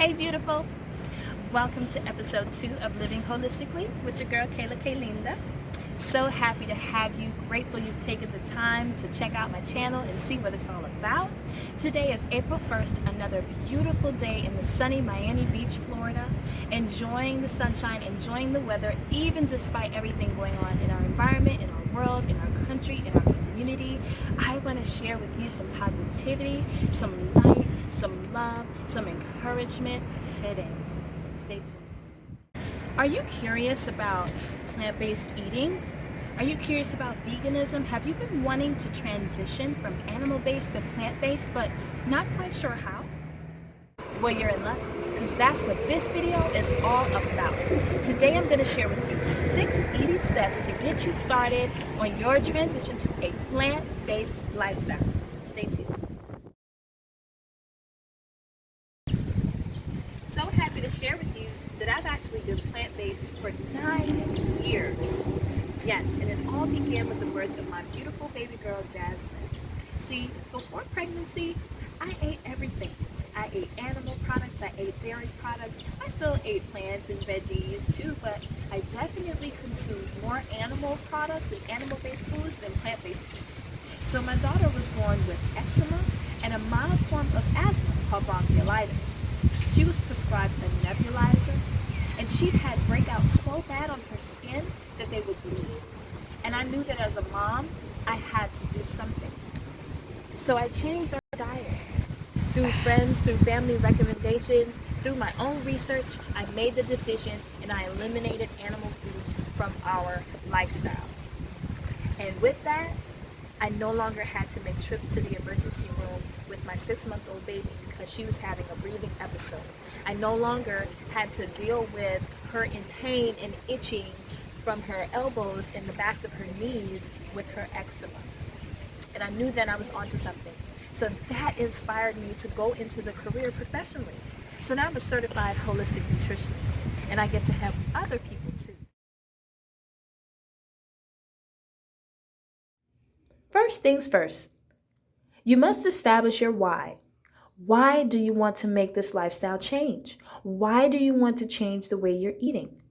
Hey beautiful, welcome to episode 2 of Living Holistically with your girl Kayla Kaylinda. So happy to have you, grateful you've taken the time to check out my channel and see what it's all about. Today is April 1st, another beautiful day in the sunny Miami Beach, Florida. Enjoying the sunshine, enjoying the weather, even despite everything going on in our environment, in our world, in our country, in our community. I want to share with you some positivity, some light, some love, some encouragement today. Stay tuned. Are you curious about plant-based eating? Are you curious about veganism? Have you been wanting to transition from animal-based to plant-based but not quite sure how? Well, you're in luck, because that's what this video is all about. Today I'm going to share with you 6 easy steps to get you started on your transition to a plant-based lifestyle. Stay tuned. So happy to share with you that I've actually been plant-based for 9 years. Yes, and it all began with the birth of my beautiful baby girl, Jasmine. See, before pregnancy, I ate everything. I ate animal products, I ate dairy products, I still ate plants and veggies too, but I definitely consumed more animal products and animal-based foods than plant-based foods. So my daughter was born with eczema and a mild form of asthma called bronchiolitis. She was prescribed a nebulizer, and she'd had breakouts so bad on her skin that they would bleed. And I knew that as a mom, I had to do something. So I changed our diet. Through friends, through family recommendations, through my own research, I made the decision and I eliminated animal foods from our lifestyle. And with that, I no longer had to make trips to the emergency room with my 6-month-old baby because she was having a breathing episode. I no longer had to deal with her in pain and itching from her elbows and the backs of her knees with her eczema. And I knew that I was onto something. So that inspired me to go into the career professionally. So now I'm a certified holistic nutritionist, and I get to help other people too. First things first, you must establish your why. Why do you want to make this lifestyle change? Why do you want to change the way you're eating?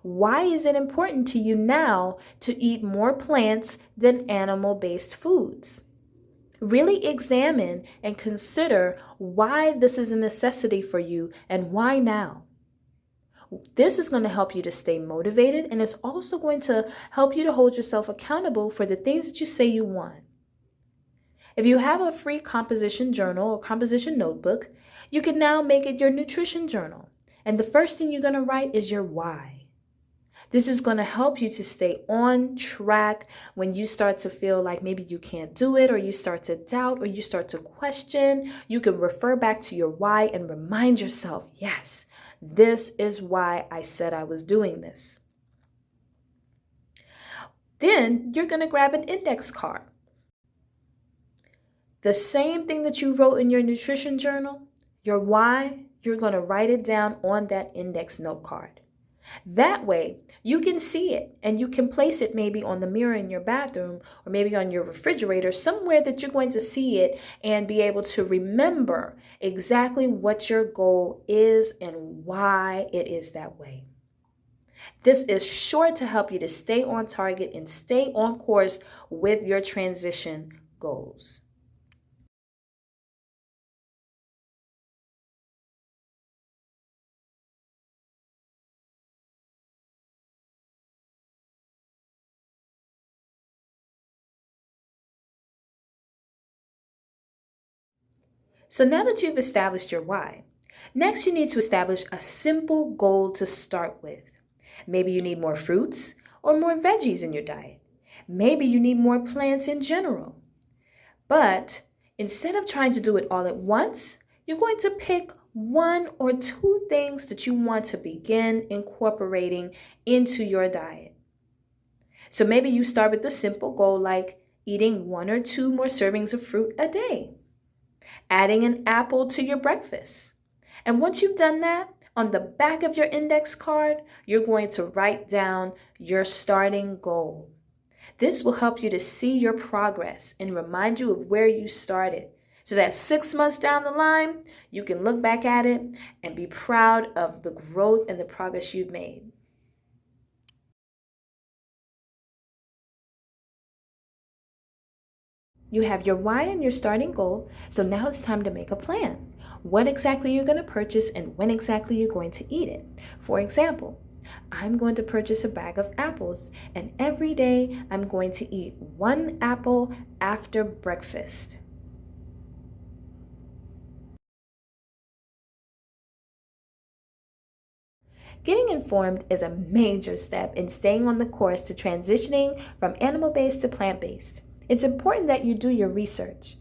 Why is it important to you now to eat more plants than animal-based foods? Really examine and consider why this is a necessity for you and why now. This is going to help you to stay motivated, and it's also going to help you to hold yourself accountable for the things that you say you want. If you have a free composition journal or composition notebook, you can now make it your nutrition journal. And the first thing you're going to write is your why. This is going to help you to stay on track when you start to feel like maybe you can't do it, or you start to doubt, or you start to question. You can refer back to your why and remind yourself, yes, this is why I said I was doing this. Then you're going to grab an index card. The same thing that you wrote in your nutrition journal, your why, you're going to write it down on that index note card. That way, you can see it and you can place it maybe on the mirror in your bathroom or maybe on your refrigerator, somewhere that you're going to see it and be able to remember exactly what your goal is and why it is that way. This is sure to help you to stay on target and stay on course with your transition goals. So now that you've established your why, next you need to establish a simple goal to start with. Maybe you need more fruits or more veggies in your diet. Maybe you need more plants in general. But instead of trying to do it all at once, you're going to pick 1 or 2 things that you want to begin incorporating into your diet. So maybe you start with a simple goal like eating 1 or 2 more servings of fruit a day, adding an apple to your breakfast. And once you've done that, on the back of your index card, you're going to write down your starting goal. This will help you to see your progress and remind you of where you started. so that 6 months down the line, you can look back at it and be proud of the growth and the progress you've made. You have your why and your starting goal, so now it's time to make a plan. What exactly you're going to purchase and when exactly you're going to eat it. For example, I'm going to purchase a bag of apples, and every day I'm going to eat 1 apple after breakfast. Getting informed is a major step in staying on the course to transitioning from animal-based to plant-based. It's important that you do your research.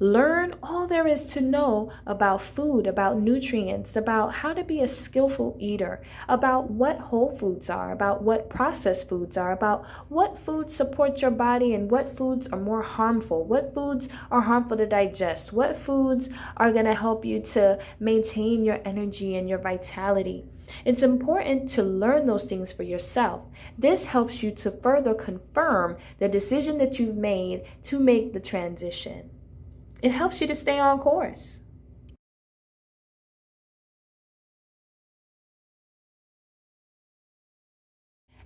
Learn all there is to know about food, about nutrients, about how to be a skillful eater, about what whole foods are, about what processed foods are, about what foods support your body and what foods are more harmful, what foods are harmful to digest, what foods are going to help you to maintain your energy and your vitality. It's important to learn those things for yourself. This helps you to further confirm the decision that you've made to make the transition. It helps you to stay on course.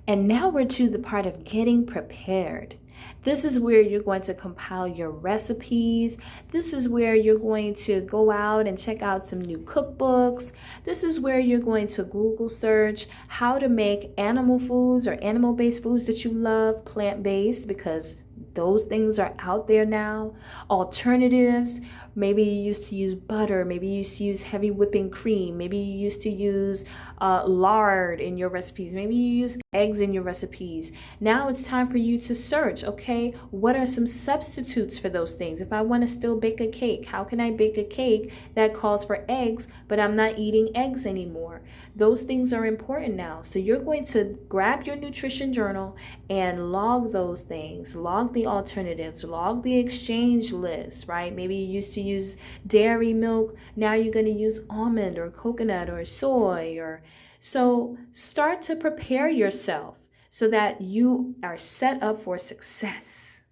And now we're to the part of getting prepared. This is where you're going to compile your recipes. This is where you're going to go out and check out some new cookbooks. This is where you're going to Google search how to make animal foods or animal-based foods that you love plant-based, because those things are out there now. Alternatives. Maybe you used to use butter. Maybe you used to use heavy whipping cream. Maybe you used to use lard in your recipes. Maybe you use eggs in your recipes. Now it's time for you to search, okay, what are some substitutes for those things? If I want to still bake a cake, how can I bake a cake that calls for eggs, but I'm not eating eggs anymore? Those things are important now. So you're going to grab your nutrition journal and log those things, log the alternatives, log the exchange list, right? Maybe you used to use dairy milk. Now you're going to use almond or coconut or soy. So start to prepare yourself so that you are set up for success.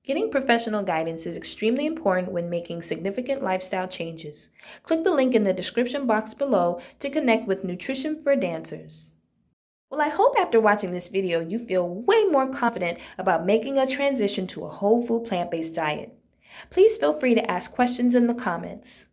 Getting professional guidance is extremely important when making significant lifestyle changes. Click the link in the description box below to connect with Nutrition for Dancers. Well, I hope after watching this video you feel way more confident about making a transition to a whole food plant-based diet. Please feel free to ask questions in the comments.